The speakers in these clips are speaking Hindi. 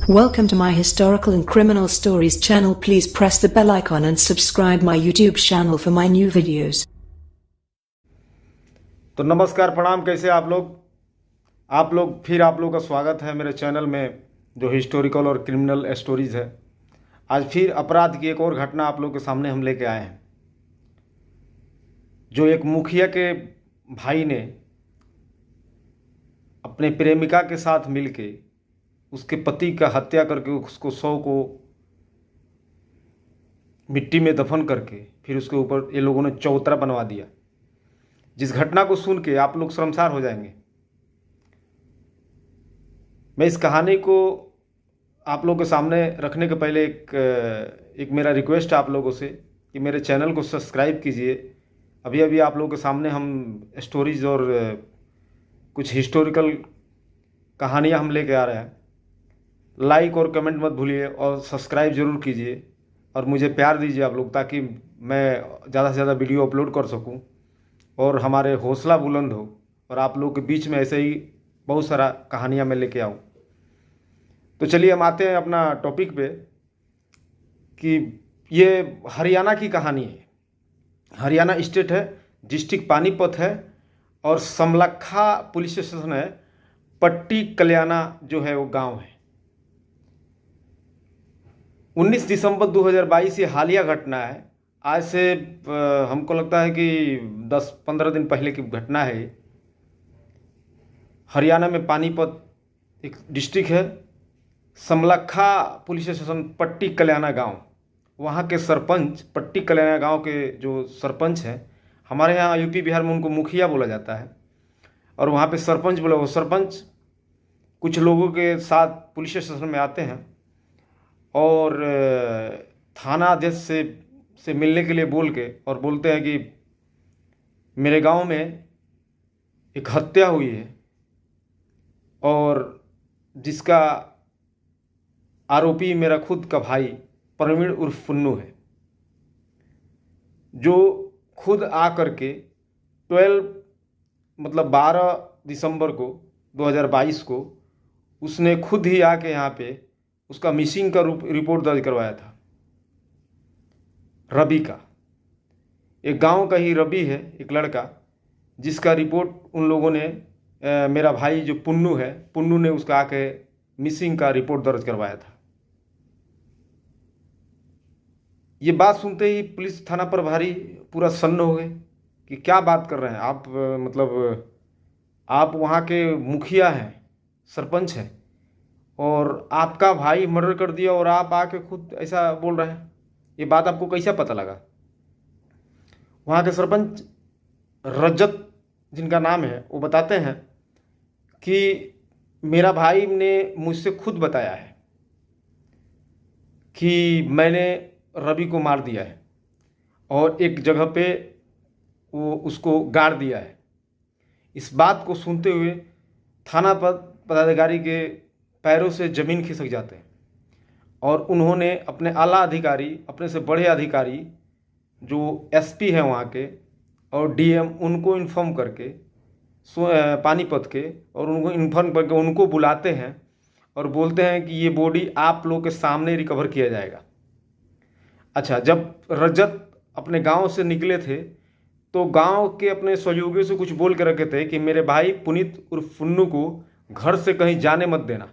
Welcome to my historical and criminal stories channel. Please press the bell icon and subscribe my YouTube channel for my new videos. तो नमस्कार प्रणाम, कैसे आप लोग फिर आप लोग का स्वागत है मेरे चैनल में जो हिस्टोरिकल और क्रिमिनल स्टोरीज़ है। आज फिर अपराध की एक और घटना आप लोग के सामने हम लेके आए हैं, जो एक मुखिया के भाई ने अपने प्रेमिका के साथ मिलके उसके पति का हत्या करके उसको शव को मिट्टी में दफन करके फिर उसके ऊपर ये लोगों ने चौतरा बनवा दिया। जिस घटना को सुन के आप लोग शर्मसार हो जाएंगे। मैं इस कहानी को आप लोगों के सामने रखने के पहले एक मेरा रिक्वेस्ट है आप लोगों से कि मेरे चैनल को सब्सक्राइब कीजिए। अभी अभी आप लोगों के सामने हम स्टोरीज और कुछ हिस्टोरिकल कहानियाँ हम लेके आ रहे हैं। लाइक और कमेंट मत भूलिए और सब्सक्राइब ज़रूर कीजिए और मुझे प्यार दीजिए आप लोग, ताकि मैं ज़्यादा से ज़्यादा वीडियो अपलोड कर सकूं और हमारे हौसला बुलंद हो और आप लोग के बीच में ऐसे ही बहुत सारा कहानियां मैं लेके आऊं। तो चलिए हम आते हैं अपना टॉपिक पे कि ये हरियाणा की कहानी है। हरियाणा स्टेट है, डिस्ट्रिक्ट पानीपत है और समलखा पुलिस स्टेशन है। पट्टी कल्याणा जो है वो गांव है। 19 दिसंबर 2022 ये हालिया घटना है। आज से हमको लगता है कि 10-15 दिन पहले की घटना है। हरियाणा में पानीपत एक डिस्ट्रिक्ट है। समलखा पुलिस स्टेशन पट्टी कल्याणा गांव, वहाँ के सरपंच, पट्टी कल्याणा गांव के जो सरपंच हैं, हमारे यहाँ यूपी बिहार में उनको मुखिया बोला जाता है और वहाँ पे सरपंच बोला। वो सरपंच कुछ लोगों के साथ पुलिस स्टेशन में आते हैं और थाना अध्यक्ष से मिलने के लिए बोल के और बोलते हैं कि मेरे गांव में एक हत्या हुई है और जिसका आरोपी मेरा खुद का भाई प्रवीण उर्फ पुन्नू है, जो खुद आ करके 12 दिसंबर को 2022 को उसने खुद ही आके यहाँ पे उसका मिसिंग का रिपोर्ट दर्ज करवाया था। रवि का, एक गांव का ही रवि है, एक लड़का, जिसका रिपोर्ट उन लोगों ने मेरा भाई जो पुन्नू है, पुन्नू ने उसका आके मिसिंग का रिपोर्ट दर्ज करवाया था। ये बात सुनते ही पुलिस थाना प्रभारी पूरा सन्न हो गए कि क्या बात कर रहे हैं आप, मतलब आप वहाँ के मुखिया हैं, सरपंच हैं और आपका भाई मर्डर कर दिया और आप आके खुद ऐसा बोल रहे हैं। ये बात आपको कैसा पता लगा? वहाँ के सरपंच रजत जिनका नाम है, वो बताते हैं कि मेरा भाई ने मुझसे खुद बताया है कि मैंने रवि को मार दिया है और एक जगह पे वो उसको गाड़ दिया है। इस बात को सुनते हुए थाना पदाधिकारी के पैरों से ज़मीन खिसक जाते हैं और उन्होंने अपने आला अधिकारी, अपने से बड़े अधिकारी जो एसपी हैं वहाँ के और डीएम, उनको इन्फॉर्म करके पानीपत के, और उनको इन्फॉर्म करके उनको बुलाते हैं और बोलते हैं कि ये बॉडी आप लोग के सामने रिकवर किया जाएगा। अच्छा, जब रजत अपने गांव से निकले थे तो गांव के अपने सहयोगियों से कुछ बोल के रखे थे कि मेरे भाई पुनीत उर्फ पुन्नू को घर से कहीं जाने मत देना।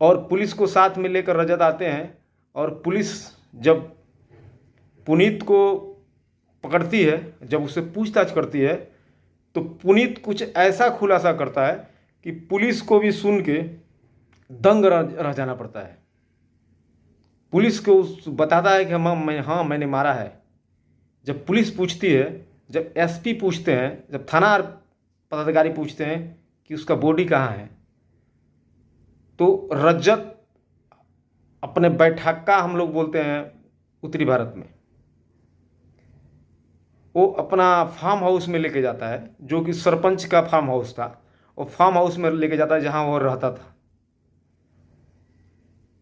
और पुलिस को साथ में लेकर रजत आते हैं और पुलिस जब पुनीत को पकड़ती है, जब उससे पूछताछ करती है, तो पुनीत कुछ ऐसा खुलासा करता है कि पुलिस को भी सुन के दंग रह जाना पड़ता है। पुलिस को बताता है कि हाँ मैंने मारा है। जब पुलिस पूछती है, जब एसपी पूछते हैं, जब थाना पदाधिकारी पूछते हैं कि उसका बॉडी कहाँ है, तो रजत अपने बैठक्का, हम लोग बोलते हैं उत्तरी भारत में, वो अपना फार्म हाउस में लेके जाता है, जो कि सरपंच का फार्म हाउस था। वो फार्म हाउस में लेके जाता है जहां वो रहता था।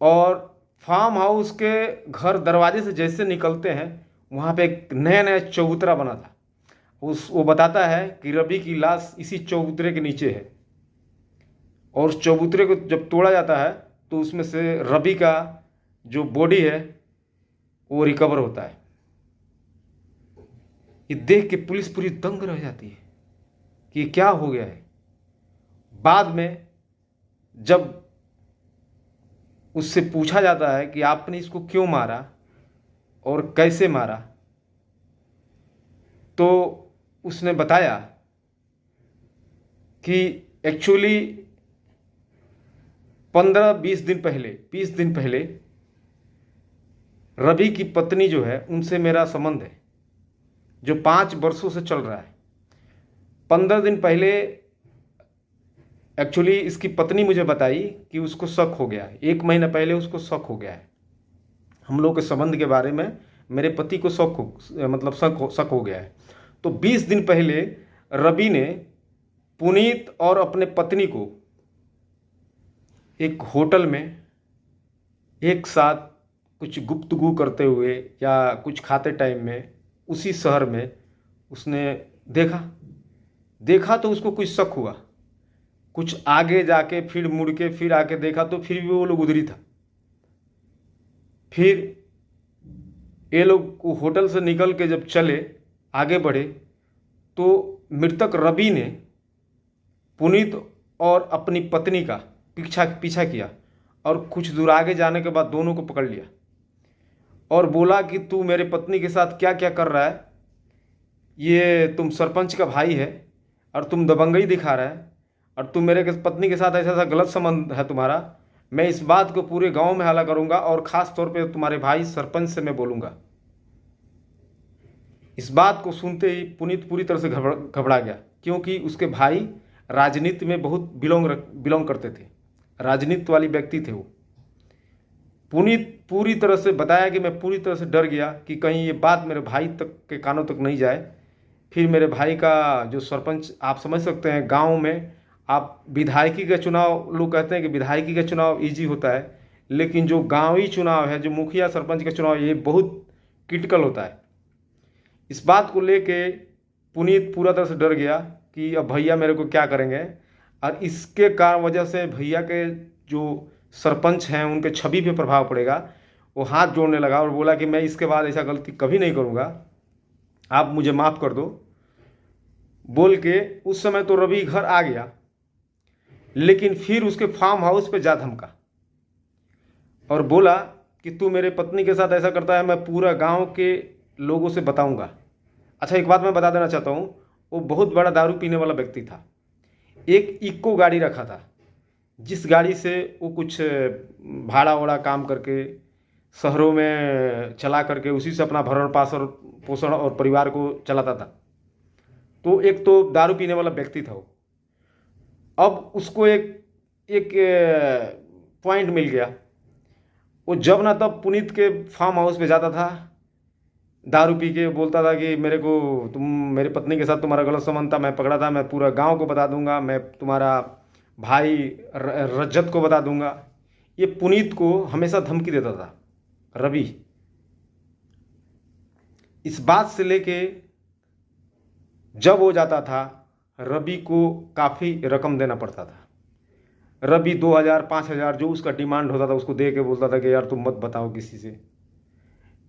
और फार्म हाउस के घर दरवाजे से जैसे निकलते हैं, वहाँ पे एक नया चबूतरा बना था। वो बताता है कि रवि की लाश इसी चबूतरे के नीचे है और चबूतरे को जब तोड़ा जाता है तो उसमें से रवि का जो बॉडी है वो रिकवर होता है। ये देख के पुलिस पूरी दंग रह जाती है कि ये क्या हो गया है। बाद में जब उससे पूछा जाता है कि आपने इसको क्यों मारा और कैसे मारा, तो उसने बताया कि एक्चुअली 20 दिन पहले रवि की पत्नी जो है उनसे मेरा संबंध है जो 5 वर्षों से चल रहा है। 15 दिन पहले एक्चुअली इसकी पत्नी मुझे बताई कि उसको शक हो गया है। 1 महीना पहले उसको शक हो गया है हम लोग के संबंध के बारे में। मेरे पति को शक हो गया है। तो 20 दिन पहले रवि ने पुनीत और अपने पत्नी को एक होटल में एक साथ कुछ गुफ्तगू करते हुए या कुछ खाते टाइम में उसी शहर में उसने देखा तो उसको कुछ शक हुआ। कुछ आगे जाके फिर मुड़ के फिर आके देखा तो फिर भी वो लोग उधर ही था। फिर ये लोग होटल से निकल के जब चले आगे बढ़े तो मृतक रवि ने पुनीत और अपनी पत्नी का पीछा किया और कुछ दूर आगे जाने के बाद दोनों को पकड़ लिया और बोला कि तू मेरे पत्नी के साथ क्या क्या कर रहा है, ये तुम सरपंच का भाई है और तुम दबंगई दिखा रहा है और तुम मेरे पत्नी के साथ ऐसा गलत संबंध है तुम्हारा। मैं इस बात को पूरे गांव में हल्ला करूंगा और ख़ास तौर पे तुम्हारे भाई सरपंच से मैं बोलूँगा। इस बात को सुनते ही पुनीत पूरी तरह से घबरा गया क्योंकि उसके भाई राजनीति में बहुत बिलोंग करते थे, राजनीति वाली व्यक्ति थे वो। पुनीत पूरी तरह से बताया कि मैं पूरी तरह से डर गया कि कहीं ये बात मेरे भाई तक के कानों तक नहीं जाए। फिर मेरे भाई का जो सरपंच, आप समझ सकते हैं गांव में आप विधायकी का चुनाव, लोग कहते हैं कि विधायकी का चुनाव इजी होता है, लेकिन जो गांवी चुनाव है, जो मुखिया सरपंच का चुनाव, ये बहुत क्रिटिकल होता है। इस बात को लेके पुनीत पूरा तरह से डर गया कि अब भैया मेरे को क्या करेंगे, और इसके कारण वजह से भैया के जो सरपंच हैं उनके छवि पे प्रभाव पड़ेगा। वो हाथ जोड़ने लगा और बोला कि मैं इसके बाद ऐसा गलती कभी नहीं करूँगा, आप मुझे माफ़ कर दो बोल के। उस समय तो रवि घर आ गया, लेकिन फिर उसके फार्म हाउस पे जा धमका और बोला कि तू मेरे पत्नी के साथ ऐसा करता है, मैं पूरा गांव के लोगों से बताऊंगा। अच्छा, एक बात मैं बता देना चाहता हूँ, वो बहुत बड़ा दारू पीने वाला व्यक्ति था। एक इक्को गाड़ी रखा था जिस गाड़ी से वो कुछ भाड़ा वाड़ा काम करके शहरों में चला करके उसी से अपना भरण पोषण और परिवार को चलाता था। तो एक तो दारू पीने वाला व्यक्ति था वो। अब उसको एक पॉइंट मिल गया। वो जब ना तब पुनीत के फार्म हाउस पे जाता था, दारू पी के बोलता था कि मेरे पत्नी के साथ तुम्हारा गलत संबंध था, मैं पकड़ा था, मैं पूरा गांव को बता दूंगा, मैं तुम्हारा भाई रज्जत को बता दूंगा। ये पुनीत को हमेशा धमकी देता था रवि। इस बात से लेके जब वो जाता था रवि को काफ़ी रकम देना पड़ता था। रवि 2000 5000 जो उसका डिमांड होता था उसको दे के बोलता था कि यार तुम मत बताओ किसी से।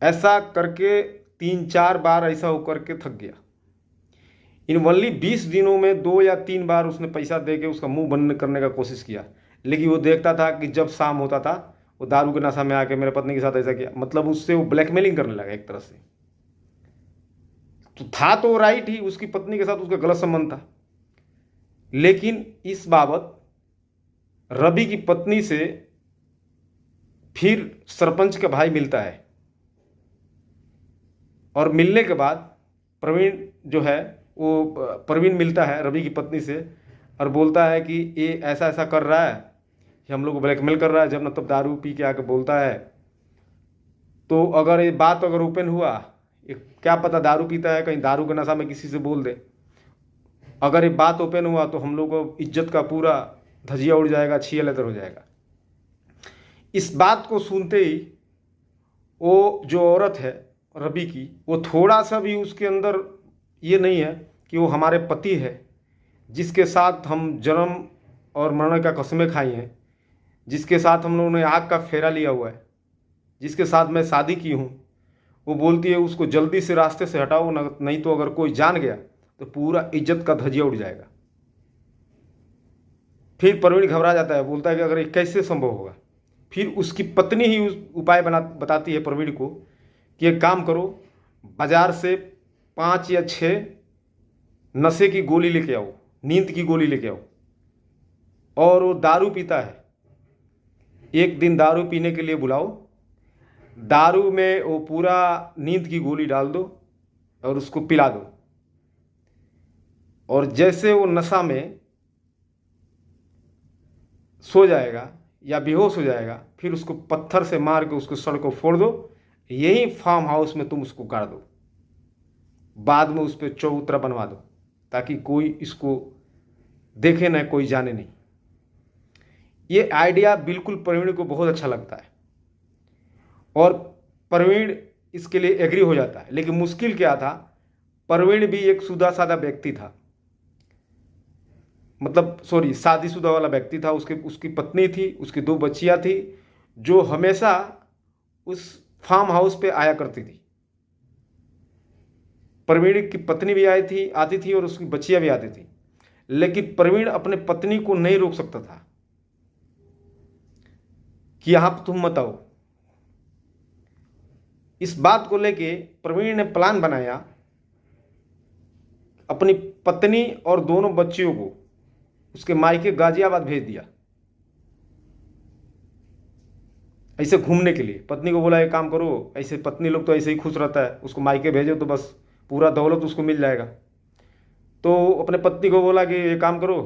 ऐसा करके 3-4 बार ऐसा होकर के थक गया। इन ओनली 20 दिनों में 2 या 3 बार उसने पैसा दे के उसका मुंह बंद करने का कोशिश किया, लेकिन वो देखता था कि जब शाम होता था वो दारू के नशा में आके मेरे पत्नी के साथ ऐसा किया। मतलब उससे वो ब्लैकमेलिंग करने लगा एक तरह से। तो था तो राइट ही, उसकी पत्नी के साथ उसका गलत संबंध था, लेकिन इस बाबत रवि की पत्नी से फिर सरपंच का भाई मिलता है और मिलने के बाद प्रवीण मिलता है रवि की पत्नी से और बोलता है कि ये ऐसा ऐसा कर रहा है, कि हम लोग को ब्लैकमेल कर रहा है। जब न तब दारू पी के आके बोलता है, तो अगर ये बात ओपन हुआ, क्या पता दारू पीता है, कहीं दारू के नशा में किसी से बोल दे। अगर ये बात ओपन हुआ तो हम लोग को इज्जत का पूरा धजिया उड़ जाएगा, छिया लेतर हो जाएगा। इस बात को सुनते ही वो जो औरत है रवि की, वो थोड़ा सा भी उसके अंदर ये नहीं है कि वो हमारे पति है जिसके साथ हम जन्म और मरने का कस्में खाई हैं, जिसके साथ हम लोगों ने आग का फेरा लिया हुआ है, जिसके साथ मैं शादी की हूँ, वो बोलती है उसको जल्दी से रास्ते से हटाओ, नहीं तो अगर कोई जान गया तो पूरा इज्जत का धजिया उड़ जाएगा। फिर प्रवीण घबरा जाता है, बोलता है कि अगर ये कैसे संभव होगा। फिर उसकी पत्नी ही उस उपाय बताती है प्रवीण को कि एक काम करो, बाजार से 5 या 6 नशे की गोली लेके आओ, नींद की गोली लेके आओ। और वो दारू पीता है, एक दिन दारू पीने के लिए बुलाओ, दारू में वो पूरा नींद की गोली डाल दो और उसको पिला दो। और जैसे वो नशा में सो जाएगा या बेहोश हो जाएगा, फिर उसको पत्थर से मार के उसको सड़ को फोड़ दो, यही फार्म हाउस में तुम उसको गाड़ दो, बाद में उस पर चबूतरा बनवा दो ताकि कोई इसको देखे ना, कोई जाने नहीं। ये आइडिया बिल्कुल प्रवीण को बहुत अच्छा लगता है और प्रवीण इसके लिए एग्री हो जाता है। लेकिन मुश्किल क्या था, प्रवीण भी एक सीधा साधा व्यक्ति था, मतलब शादीशुदा वाला व्यक्ति था। उसकी पत्नी थी, उसकी 2 बच्चियां थी जो हमेशा उस फार्म हाउस पे आया करती थी। प्रवीण की पत्नी भी आती थी और उसकी बच्चियां भी आती थी। लेकिन प्रवीण अपने पत्नी को नहीं रोक सकता था कि यहां पर तुम मत आओ। इस बात को लेके प्रवीण ने प्लान बनाया, अपनी पत्नी और दोनों बच्चियों को उसके मायके गाजियाबाद भेज दिया ऐसे घूमने के लिए। पत्नी को बोला एक काम करो, ऐसे पत्नी लोग तो ऐसे ही खुश रहता है, उसको मायके भेजो तो बस पूरा दौलत उसको मिल जाएगा। तो अपने पत्नी को बोला कि एक काम करो,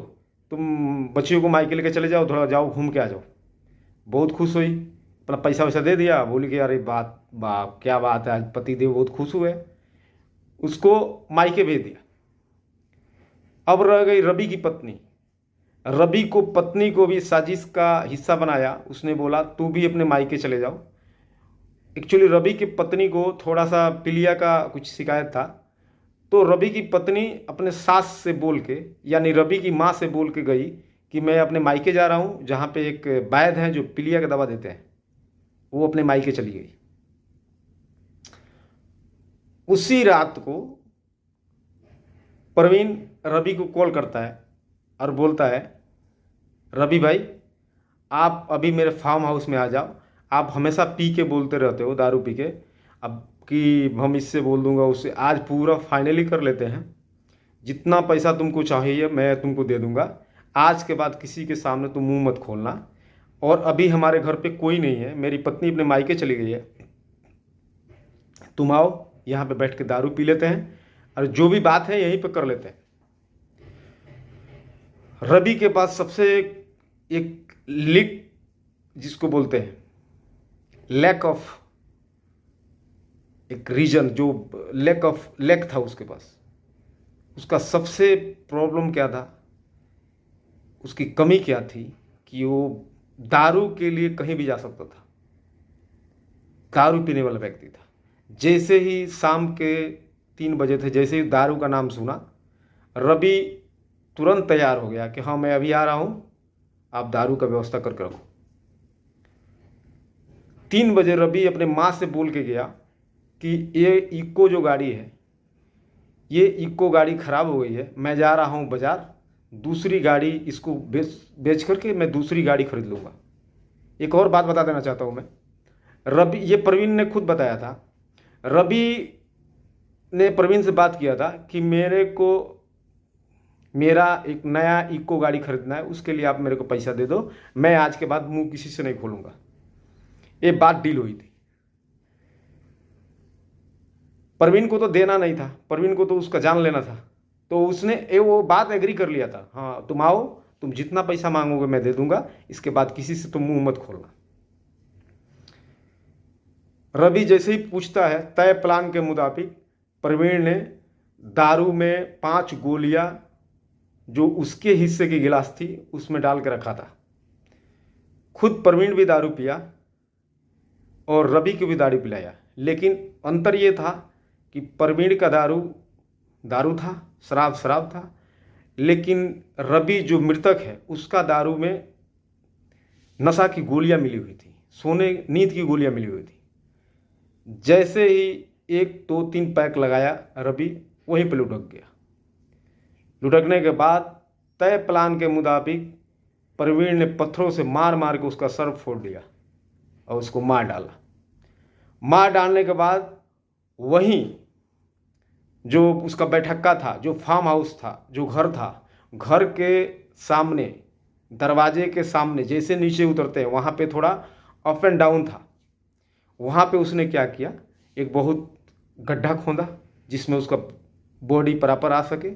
तुम बच्चियों को मायके लेके चले जाओ, थोड़ा जाओ घूम के आ जाओ। बहुत खुश हुई, अपना पैसा वैसा दे दिया, बोली कि अरे क्या बात है, आज पति देव बहुत खुश हुए, उसको मायके भेज दिया। अब रह गई रवि की पत्नी। रवि को पत्नी को भी साजिश का हिस्सा बनाया, उसने बोला तू भी अपने मायके चले जाओ। एक्चुअली रवि की पत्नी को थोड़ा सा पीलिया का कुछ शिकायत था, तो रवि की पत्नी अपने सास से बोल के, यानी रवि की माँ से बोल के गई कि मैं अपने मायके जा रहा हूँ, जहाँ पे एक वैद्य हैं जो पीलिया का दवा देते हैं, वो अपने मायके चली गई। उसी रात को प्रवीण रवि को कॉल करता है और बोलता है, रवि भाई आप अभी मेरे फार्म हाउस में आ जाओ, आप हमेशा पी के बोलते रहते हो, दारू पी के, अब कि हम इससे बोल दूंगा उससे, आज पूरा फाइनली कर लेते हैं, जितना पैसा तुमको चाहिए मैं तुमको दे दूंगा, आज के बाद किसी के सामने तुम मुंह मत खोलना, और अभी हमारे घर पे कोई नहीं है, मेरी पत्नी अपने मायके चली गई है, तुम आओ यहाँ पे बैठ के दारू पी लेते हैं और जो भी बात है यहीं पे कर लेते हैं। रवि के पास सबसे एक लीक जिसको बोलते हैं लैक ऑफ एक रीजन, जो लैक था उसके पास। उसका सबसे प्रॉब्लम क्या था, उसकी कमी क्या थी कि वो दारू के लिए कहीं भी जा सकता था, दारू पीने वाला व्यक्ति था। जैसे ही शाम के 3 बजे थे, जैसे ही दारू का नाम सुना, रवि तुरंत तैयार हो गया कि हाँ मैं अभी आ रहा हूँ, आप दारू का व्यवस्था करके रखो। 3 बजे रवि अपने माँ से बोल के गया कि ये इक्को जो गाड़ी है, ये इक्को गाड़ी ख़राब हो गई है, मैं जा रहा हूँ बाज़ार, दूसरी गाड़ी इसको बेच करके मैं दूसरी गाड़ी खरीद लूँगा। एक और बात बता देना चाहता हूँ मैं, रवि, ये प्रवीण ने खुद बताया था, रवि ने प्रवीण से बात किया था कि मेरे को मेरा एक नया इक्को गाड़ी खरीदना है, उसके लिए आप मेरे को पैसा दे दो, मैं आज के बाद मुंह किसी से नहीं खोलूँगा। ये बात डील हुई थी। प्रवीण को तो देना नहीं था, प्रवीण को तो उसका जान लेना था, तो उसने वो बात एग्री कर लिया था, हाँ तुम आओ, तुम जितना पैसा मांगोगे मैं दे दूंगा, इसके बाद किसी से तुम मुंह मत खोलना। रवि जैसे ही पूछता है, तय प्लान के मुताबिक प्रवीण ने दारू में 5 गोलियां जो उसके हिस्से की गिलास थी उसमें डाल के रखा था। खुद प्रवीण भी दारू पिया और रवि को भी दारू पिलाया, लेकिन अंतर ये था कि प्रवीण का दारू था, शराब था, लेकिन रवि जो मृतक है उसका दारू में नशा की गोलियां मिली हुई थी, सोने नींद की गोलियां मिली हुई थी। जैसे ही 1 2 3 पैक लगाया रवि वहीं पर लुढ़क गया। लुढ़कने के बाद तय प्लान के मुताबिक प्रवीण ने पत्थरों से मार मार के उसका सर फोड़ दिया और उसको मार डाला। मार डालने के बाद वहीं जो उसका बैठक्का था, जो फार्म हाउस था, जो घर था, घर के सामने, दरवाजे के सामने जैसे नीचे उतरते हैं वहाँ पे थोड़ा अप एंड डाउन था। वहाँ पे उसने क्या किया, एक बहुत गड्ढा खोदा जिसमें उसका बॉडी प्रॉपर आ सके,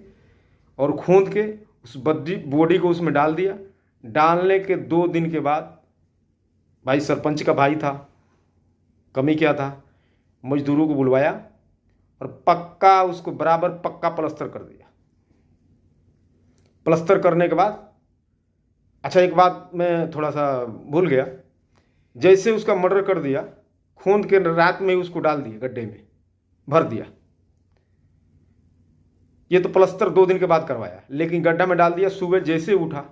और खोद के उस बॉडी को उसमें डाल दिया। डालने के 2 दिन के बाद भाई सरपंच का भाई था, कमी क्या था, मजदूरों को बुलवाया और पक्का उसको बराबर पक्का प्लास्टर कर दिया। प्लास्टर करने के बाद अच्छा एक बात मैं थोड़ा सा भूल गया, जैसे उसका मर्डर कर दिया, खून के रात में ही उसको डाल दिया, गड्ढे में भर दिया। ये तो प्लास्टर 2 दिन के बाद करवाया, लेकिन गड्ढा में डाल दिया। सुबह जैसे उठा,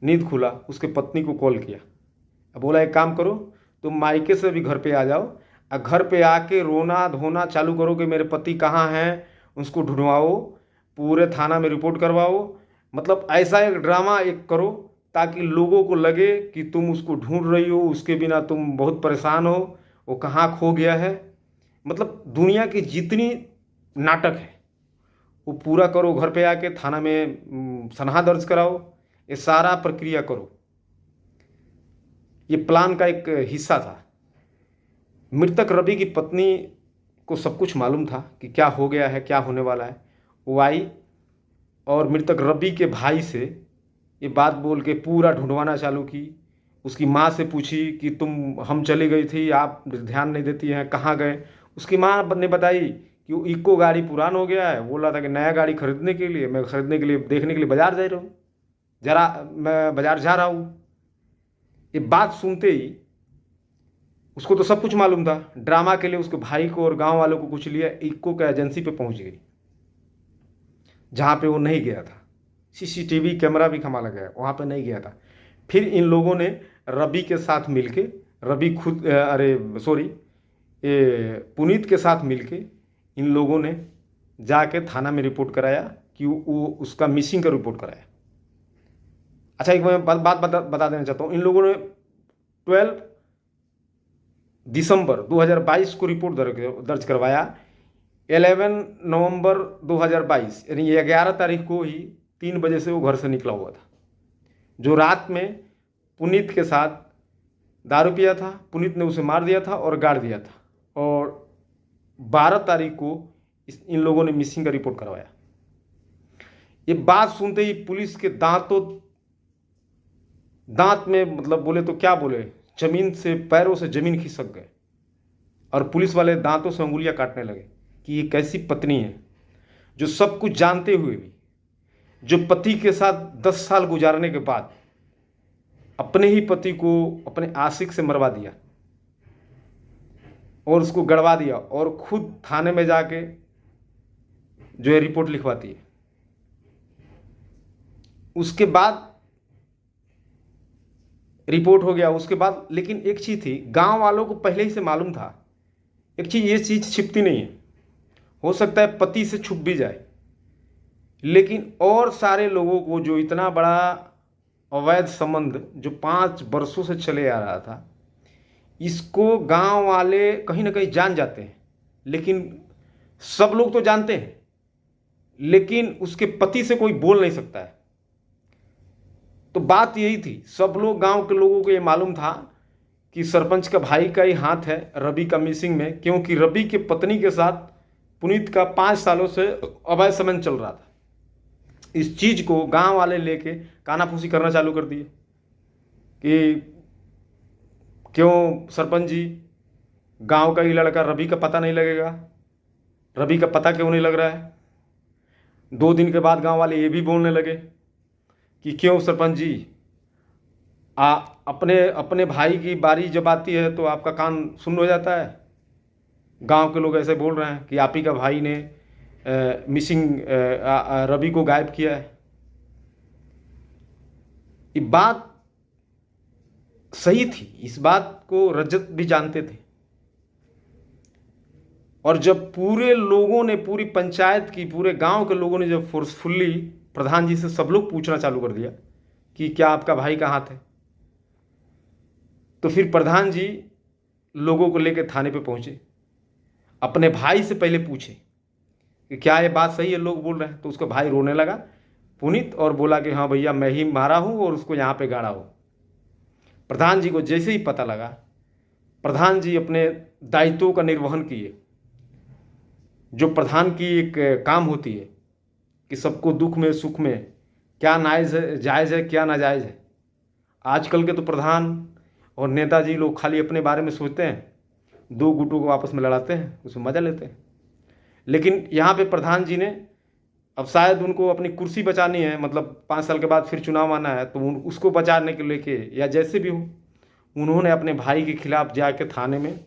नींद खुला, उसके पत्नी को कॉल किया, अब बोला एक काम करो, तुम मायके से भी घर पे आ जाओ और घर पे आके रोना धोना चालू करो कि मेरे पति कहाँ हैं, उसको ढूंढवाओ, पूरे थाना में रिपोर्ट करवाओ। मतलब ऐसा एक ड्रामा एक करो ताकि लोगों को लगे कि तुम उसको ढूंढ रही हो, उसके बिना तुम बहुत परेशान हो, वो कहाँ खो गया है। मतलब दुनिया की जितनी नाटक है वो पूरा करो, घर पे आके थाना में सनहा दर्ज कराओ, ये सारा प्रक्रिया करो। ये प्लान का एक हिस्सा था। मृतक रवि की पत्नी को सब कुछ मालूम था कि क्या हो गया है, क्या होने वाला है। वो आई और मृतक रवि के भाई से ये बात बोल के पूरा ढूंढवाना चालू की। उसकी माँ से पूछी कि तुम, हम चली गई थी, आप ध्यान नहीं देती हैं, कहाँ गए। उसकी माँ ने बताई कि वो इको गाड़ी पुरान हो गया है, बोल रहा था कि नया गाड़ी खरीदने के लिए, मैं खरीदने के लिए देखने के लिए बाजार जा रहा हूँ, मैं बाजार जा रहा हूँ। ये बात सुनते ही उसको तो सब कुछ मालूम था। ड्रामा के लिए उसके भाई को और गांव वालों को कुछ लिया, इक्को के एजेंसी पे पहुंच गई जहां पे वो नहीं गया था। सीसीटीवी कैमरा भी खंगाला गया, वहां पे नहीं गया था। फिर इन लोगों ने रवि के साथ मिलके, रवि खुद पुनीत के साथ मिलके इन लोगों ने जाके थाना में रिपोर्ट कराया कि वो उसका मिसिंग का रिपोर्ट कराया। अच्छा एक मैं बात बता देना चाहता हूँ, इन लोगों ने 12 दिसंबर 2022 को रिपोर्ट दर्ज करवाया। 11 नवंबर 2022 यानी 11 तारीख को ही 3 बजे से वो घर से निकला हुआ था, जो रात में पुनीत के साथ दारू पिया था। पुनीत ने उसे मार दिया था और गाड़ दिया था, और 12 तारीख को इन लोगों ने मिसिंग का रिपोर्ट करवाया। ये बात सुनते ही पुलिस के दांत में, मतलब बोले तो क्या बोले, जमीन से, पैरों से जमीन खिसक गए, और पुलिस वाले दांतों से उंगलियां काटने लगे कि ये कैसी पत्नी है जो सब कुछ जानते हुए भी, जो पति के साथ 10 साल गुजारने के बाद अपने ही पति को अपने आशिक से मरवा दिया और उसको गड़वा दिया, और खुद थाने में जाके जो है रिपोर्ट लिखवाती है। उसके बाद रिपोर्ट हो गया, उसके बाद लेकिन एक चीज़ थी, गांव वालों को पहले ही से मालूम था, एक चीज़, ये चीज़ छिपती नहीं है। हो सकता है पति से छुप भी जाए, लेकिन और सारे लोगों को जो इतना बड़ा अवैध संबंध जो 5 वर्षों से चले आ रहा था, इसको गांव वाले कहीं ना कहीं जान जाते हैं। लेकिन सब लोग तो जानते हैं, लेकिन उसके पति से कोई बोल नहीं सकता है। तो बात यही थी, सब लोग, गांव के लोगों को ये मालूम था कि सरपंच का भाई का ही हाथ है रवि का मिसिंग में, क्योंकि रवि के पत्नी के साथ पुनीत का 5 सालों से अवैध संबंध चल रहा था। इस चीज को गांव वाले लेके कानाफूसी करना चालू कर दिए कि क्यों सरपंच जी, गांव का ही लड़का, रवि का पता नहीं लगेगा, रवि का पता क्यों नहीं लग रहा है। 2 दिन के बाद गांव वाले ये भी बोलने लगे कि क्यों सरपंच जी, अपने भाई की बारी जब आती है तो आपका कान सुन्न हो जाता है। गांव के लोग ऐसे बोल रहे हैं कि आप ही का भाई ने मिसिंग रवि को गायब किया है। ये बात सही थी, इस बात को रजत भी जानते थे। और जब पूरे लोगों ने, पूरी पंचायत की, पूरे गांव के लोगों ने जब फोर्सफुल्ली प्रधान जी से सब लोग पूछना चालू कर दिया कि क्या आपका भाई कहाँ थे, तो फिर प्रधान जी लोगों को लेकर थाने पे पहुंचे। अपने भाई से पहले पूछे कि क्या ये बात सही है लोग बोल रहे हैं, तो उसका भाई रोने लगा पुनीत और बोला कि हाँ भैया मैं ही मारा हूँ और उसको यहाँ पे गाड़ा हो। प्रधान जी को जैसे ही पता लगा, प्रधान जी अपने दायित्वों का निर्वहन किए। जो प्रधान की एक काम होती है कि सबको दुख में सुख में क्या जायज़ है क्या नाजायज़ है। आजकल के तो प्रधान और नेताजी लोग खाली अपने बारे में सोचते हैं, दो गुटों को आपस में लड़ाते हैं, उसमें मज़ा लेते हैं। लेकिन यहाँ पे प्रधान जी ने, अब शायद उनको अपनी कुर्सी बचानी है, मतलब 5 साल के बाद फिर चुनाव आना है, तो उसको बचाने के लेके या जैसे भी हो, उन्होंने अपने भाई के खिलाफ जाके थाने में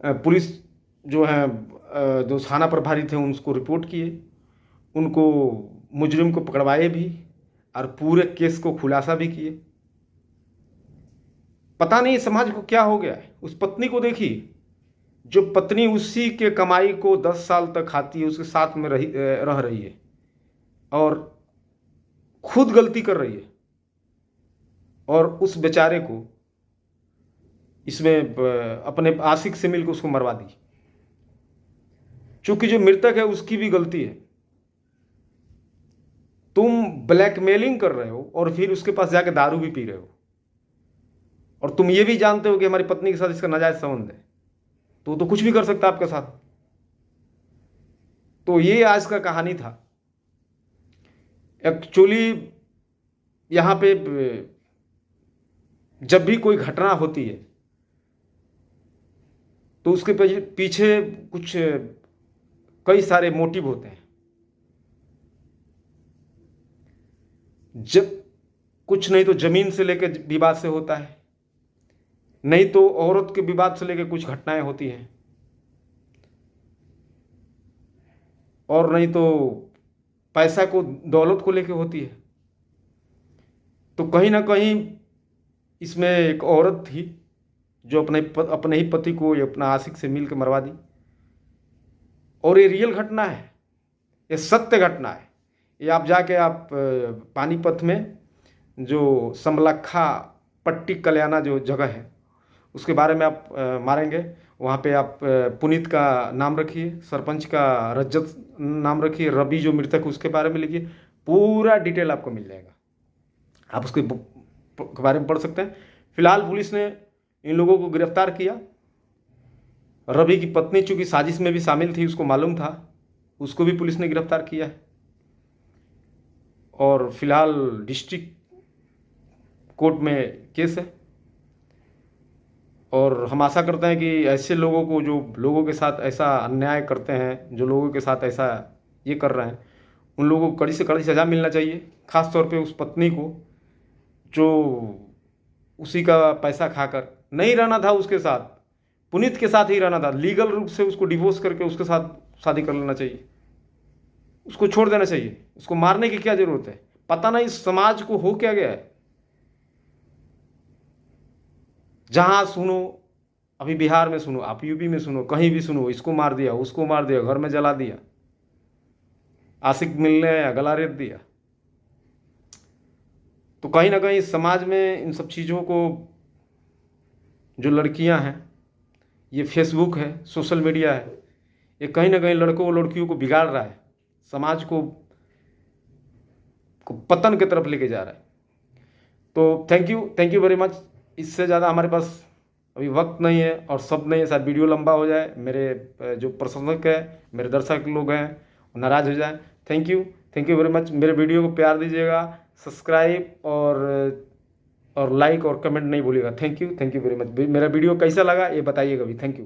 पुलिस जो है जो थाना प्रभारी थे उनको रिपोर्ट किए, उनको मुजरिम को पकड़वाए भी और पूरे केस को खुलासा भी किए। पता नहीं समाज को क्या हो गया है। उस पत्नी को देखिए, जो पत्नी उसी के कमाई को 10 साल तक खाती है, उसके साथ में रह रही है और खुद गलती कर रही है, और उस बेचारे को इसमें अपने आशिक से मिलकर उसको मरवा दी। चूंकि जो मृतक है उसकी भी गलती है। तुम ब्लैकमेलिंग कर रहे हो और फिर उसके पास जाके दारू भी पी रहे हो, और तुम ये भी जानते हो कि हमारी पत्नी के साथ इसका नाजायज संबंध है, तो कुछ भी कर सकता है आपके साथ। तो ये आज का कहानी था। एक्चुअली यहाँ पे जब भी कोई घटना होती है तो उसके पीछे कुछ कई सारे मोटिव होते हैं। जब कुछ नहीं तो जमीन से लेकर विवाद से होता है, नहीं तो औरत के विवाद से लेकर कुछ घटनाएं होती हैं, और नहीं तो पैसा को, दौलत को लेकर होती है। तो कहीं ना कहीं इसमें एक औरत थी जो अपने ही पति को अपना आशिक से मिल के मरवा दी। और ये रियल घटना है, ये सत्य घटना है। ये आप जाके आप पानीपत में जो समलखा पट्टी कल्याणा जो जगह है उसके बारे में आप मारेंगे, वहाँ पे आप पुनीत का नाम रखिए, सरपंच का रजत नाम रखिए, रवि जो मृतक उसके बारे में लिखिए, पूरा डिटेल आपको मिल जाएगा। आप उसके बारे में पढ़ सकते हैं। फिलहाल पुलिस ने इन लोगों को गिरफ्तार किया। रवि की पत्नी चूंकि साजिश में भी शामिल थी, उसको मालूम था, उसको भी पुलिस ने गिरफ्तार किया है। और फिलहाल डिस्ट्रिक्ट कोर्ट में केस है। और हम आशा करते हैं कि ऐसे लोगों को, जो लोगों के साथ ऐसा अन्याय करते हैं, जो लोगों के साथ ऐसा ये कर रहे हैं, उन लोगों को कड़ी से कड़ी सज़ा मिलना चाहिए। ख़ास तौर पे उस पत्नी को जो उसी का पैसा खाकर, नहीं रहना था उसके साथ, पुनीत के साथ ही रहना था, लीगल रूप से उसको डिवोर्स करके उसके साथ शादी कर लेना चाहिए, उसको छोड़ देना चाहिए। उसको मारने की क्या ज़रूरत है? पता नहीं समाज को हो क्या गया है। जहाँ सुनो, अभी बिहार में सुनो, आप यूपी में सुनो, कहीं भी सुनो, इसको मार दिया, उसको मार दिया, घर में जला दिया, आशिक मिलने आया, गला रेत दिया। तो कहीं ना कहीं समाज में इन सब चीज़ों को, जो लड़कियां हैं, ये फेसबुक है, सोशल मीडिया है, ये कहीं ना कहीं लड़कों और लड़कियों को बिगाड़ रहा है, समाज को पतन की तरफ लेके जा रहा है। तो थैंक यू वेरी मच। इससे ज़्यादा हमारे पास अभी वक्त नहीं है और सब नहीं है, शायद वीडियो लंबा हो जाए, मेरे जो प्रशंसक है, मेरे दर्शक लोग हैं, नाराज़ हो जाए। Thank you very much. मेरे वीडियो को प्यार दीजिएगा, सब्सक्राइब और लाइक और कमेंट नहीं भूलिएगा। Thank you very much. मेरा वीडियो कैसा लगा ये बताइएगा भी। Thank you.